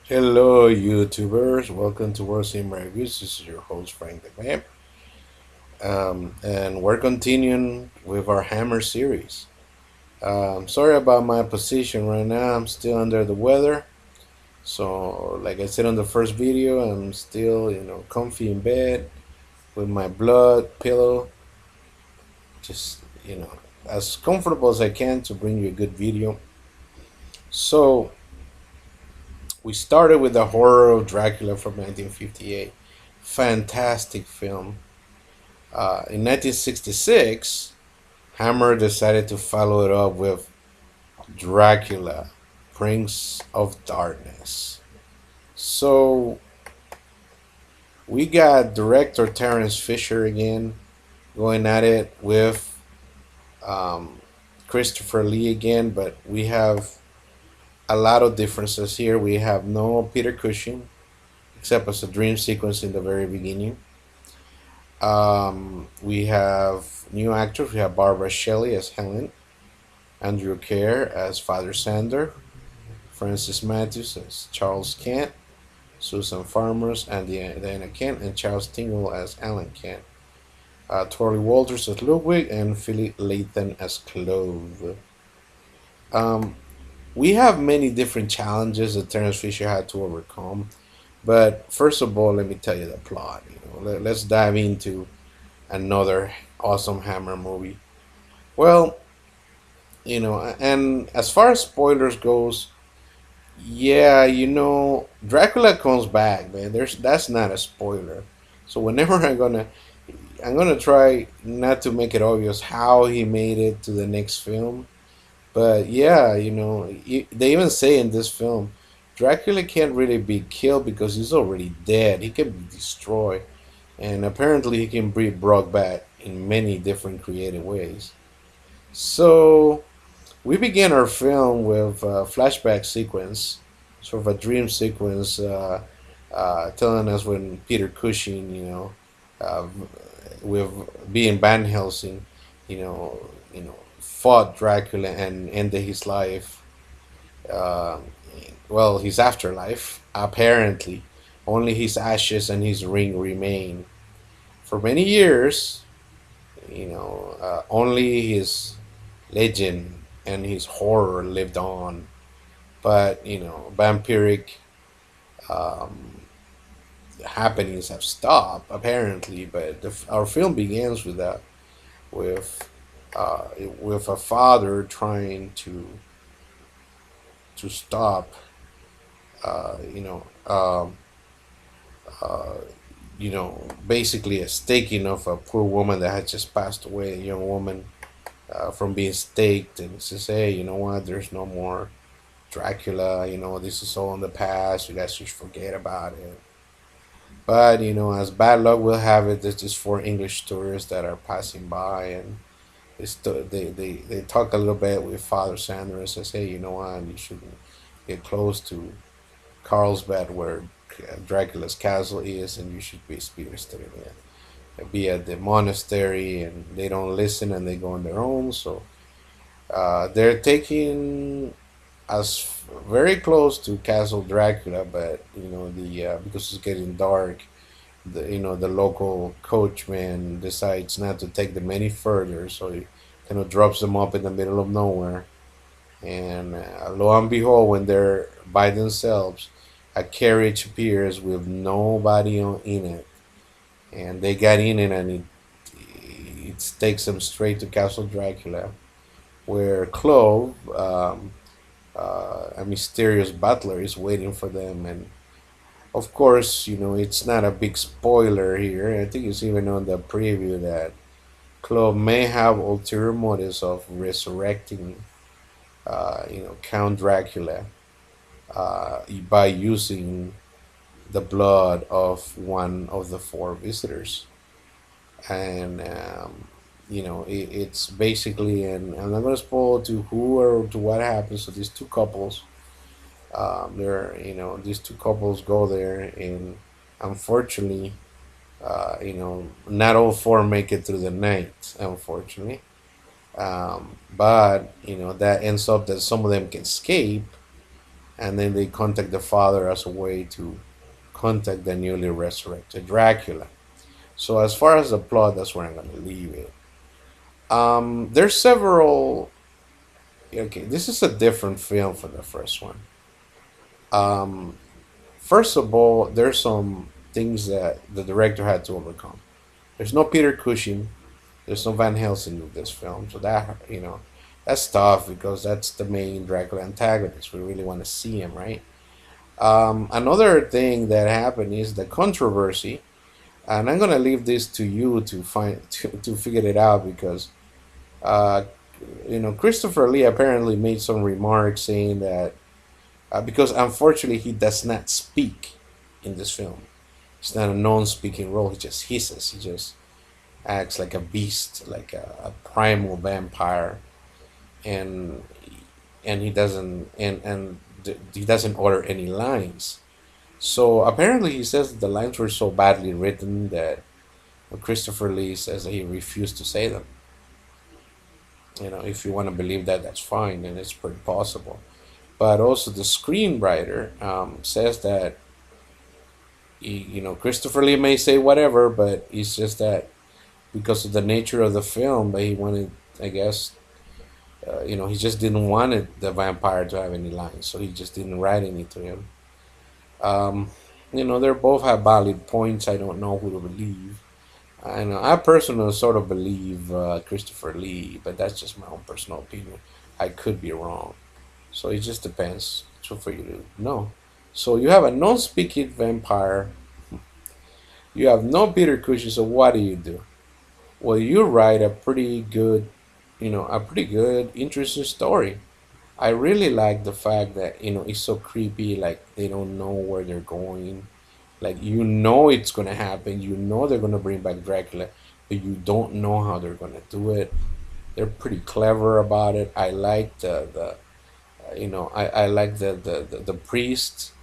Hello, YouTubers. Welcome to World Cinema Reviews. This is your host, Frank the Vamp. And we're continuing with our Hammer series. Sorry about my position right now. I'm still under the weather. So, like I said on the first video, I'm still, comfy in bed with my blood pillow. Just, as comfortable as I can to bring you a good video. So, we started with the Horror of Dracula from 1958. Fantastic film. In 1966, Hammer decided to follow it up with Dracula, Prince of Darkness. So we got director Terence Fisher again going at it with um, Christopher Lee again, but we have a lot of differences here. We have no Peter Cushing, except as a dream sequence in the very beginning. We have new actors. We have Barbara Shelley as Helen, Andrew Kerr as Father Sander, Francis Matthews as Charles Kent, Susan Farmers and Diana Kent, and Charles Tingle as Alan Kent. Torley Walters as Ludwig, and Philip Layton as Clove. Um, we have many different challenges that Terence Fisher had to overcome. But first of all, let me tell you the plot. Let's dive into another awesome Hammer movie. Well, and as far as spoilers goes, yeah, Dracula comes back, man. That's not a spoiler. So whenever I'm gonna try not to make it obvious how he made it to the next film. But yeah, they even say in this film, Dracula can't really be killed because he's already dead. He can be destroyed, and apparently he can be brought back in many different creative ways. So we begin our film with a flashback sequence, sort of a dream sequence, telling us when Peter Cushing, uh, with being Van Helsing, fought Dracula and ended his life. Uh, well, his afterlife. Apparently, only his ashes and his ring remain. For many years, only his legend and his horror lived on. But vampiric um, happenings have stopped apparently. But our film begins with that, with uh, with a father trying to stop, uh, you know, um, uh, basically a staking of a poor woman that had just passed away, a young woman, from being staked, and says, "Hey, you know what? There's no more Dracula. This is all in the past. You guys should forget about it." But as bad luck will have it, there's just four English tourists that are passing by, and they talk a little bit with Father Sanders and says, "Hey, you know what? You should get close to Carlsbad, where Dracula's castle is, and you should be studying it. Be at the monastery." And they don't listen, and they go on their own. So they're taking us very close to Castle Dracula, but the because it's getting dark, the local coachman decides not to take them any further, so he kind of drops them up in the middle of nowhere. And lo and behold, when they're by themselves, a carriage appears with nobody in it, and they get in it, and it takes them straight to Castle Dracula, where Clove, a mysterious butler, is waiting for them. And of course, it's not a big spoiler here. I think it's even on the preview that Clove may have ulterior motives of resurrecting, Count Dracula, by using the blood of one of the four visitors. And it's basically, and I'm not going to spoil to who or to what happens. So these two couples, these two couples go there, and unfortunately, not all four make it through the night, unfortunately. But that ends up that some of them can escape, and then they contact the father as a way to contact the newly resurrected Dracula. So as far as the plot, that's where I'm going to leave it. There's several. Okay, this is a different film from the first one. Um, First of all, there's some things that the director had to overcome. There's no Peter Cushing. There's no Van Helsing in this film, so that that's tough because that's the main Dracula antagonist. We really want to see him, right? Another thing that happened is the controversy, and I'm gonna leave this to you to find to figure it out because uh, Christopher Lee apparently made some remarks saying that because unfortunately he does not speak in this film. It's not a non-speaking role. He just hisses. He just acts like a beast, like a primal vampire, and he doesn't he doesn't utter any lines. So apparently he says that the lines were so badly written that Christopher Lee says that he refused to say them. If you want to believe that, that's fine, and it's pretty possible. But also the screenwriter says that Christopher Lee may say whatever, but it's just that because of the nature of the film, that he wanted, I guess, he just didn't want the vampire to have any lines, so he just didn't write any to him. Um, they both have valid points. I don't know who to believe. I know I personally sort of believe Christopher Lee, but that's just my own personal opinion. I could be wrong, so it just depends. So for you to know. So you have a non-speaking vampire. You have no Peter Cushing. So what do you do? Well, you write a pretty good, a pretty good, interesting story. I really like the fact that it's so creepy. Like they don't know where they're going. Like it's gonna happen. They're gonna bring back Dracula, but you don't know how they're gonna do it. They're pretty clever about it. I like the I like the priest.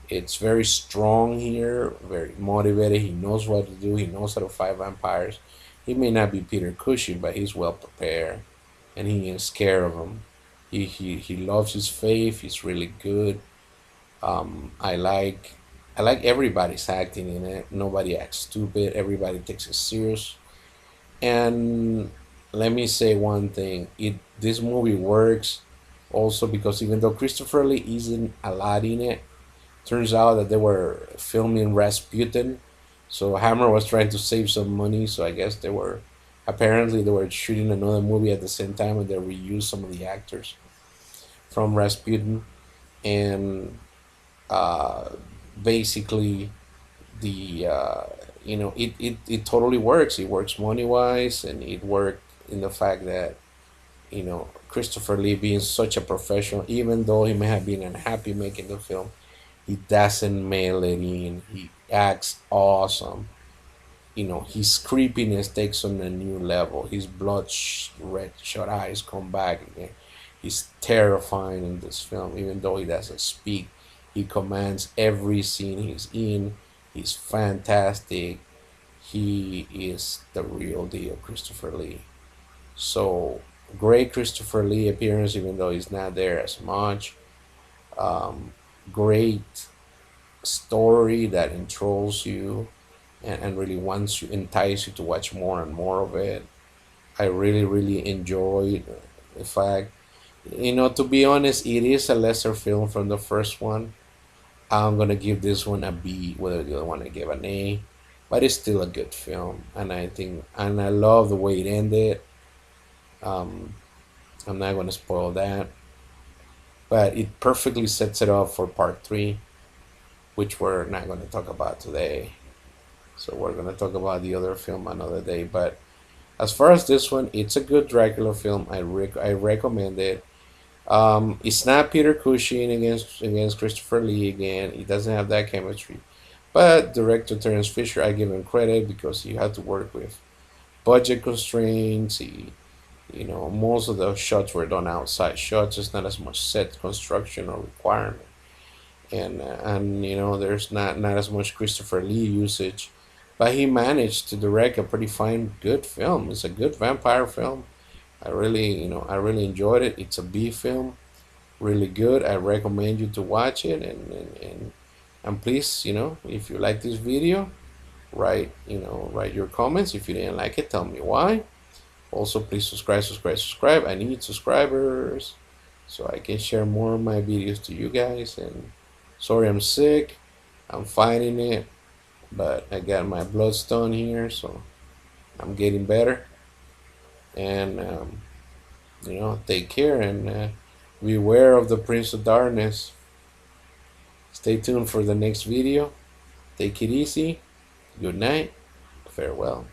It's very strong here, very motivated. He knows what to do. He knows how to fight vampires. He may not be Peter Cushing, but he's well prepared, and he ain't scared of them. He loves his faith. He's really good. I like everybody's acting in it. Nobody acts stupid. Everybody takes it serious. And let me say one thing: this movie works also because even though Christopher Lee isn't a lot in it, turns out that they were filming Rasputin, so Hammer was trying to save some money. So I guess they were shooting another movie at the same time, and they reused some of the actors from Rasputin, and uh, basically the it totally works. It works money wise, and it worked in the fact that Christopher Lee being such a professional, even though he may have been unhappy making the film, he doesn't mail it in. He acts awesome. His creepiness takes on a new level. His red shot eyes come back again. He's terrifying in this film, even though he doesn't speak. He commands every scene he's in. He's fantastic. He is the real deal, Christopher Lee. So great Christopher Lee appearance, even though he's not there as much. Um, Great story that enthralls you and really wants you, entice you to watch more and more of it. I really, really enjoyed the fact, to be honest, it is a lesser film from the first one. I'm gonna give this one a B, whether the other one I give an A, but it's still a good film, and I love the way it ended. Um, I'm not gonna spoil that, but it perfectly sets it up for part three, which we're not gonna talk about today. So we're gonna talk about the other film another day. But as far as this one, it's a good Dracula film. I recommend it. It's not Peter Cushing against Christopher Lee again. He doesn't have that chemistry. But director Terence Fisher, I give him credit because he had to work with budget constraints. Most of the shots were done outside shots. There's not as much set construction or requirement, and there's not as much Christopher Lee usage. But he managed to direct a pretty fine, good film. It's a good vampire film. I really enjoyed it. It's a B film. really good. I recommend you to watch it, and please, if you like this video, write your comments. If you didn't like it, tell me why. Also, please subscribe. I need subscribers so I can share more of my videos to you guys. And sorry, I'm sick. I'm fighting it, but I got my bloodstone here, so I'm getting better. And take care, and beware of the Prince of Darkness. Stay tuned for the next video. Take it easy. Good night. Farewell.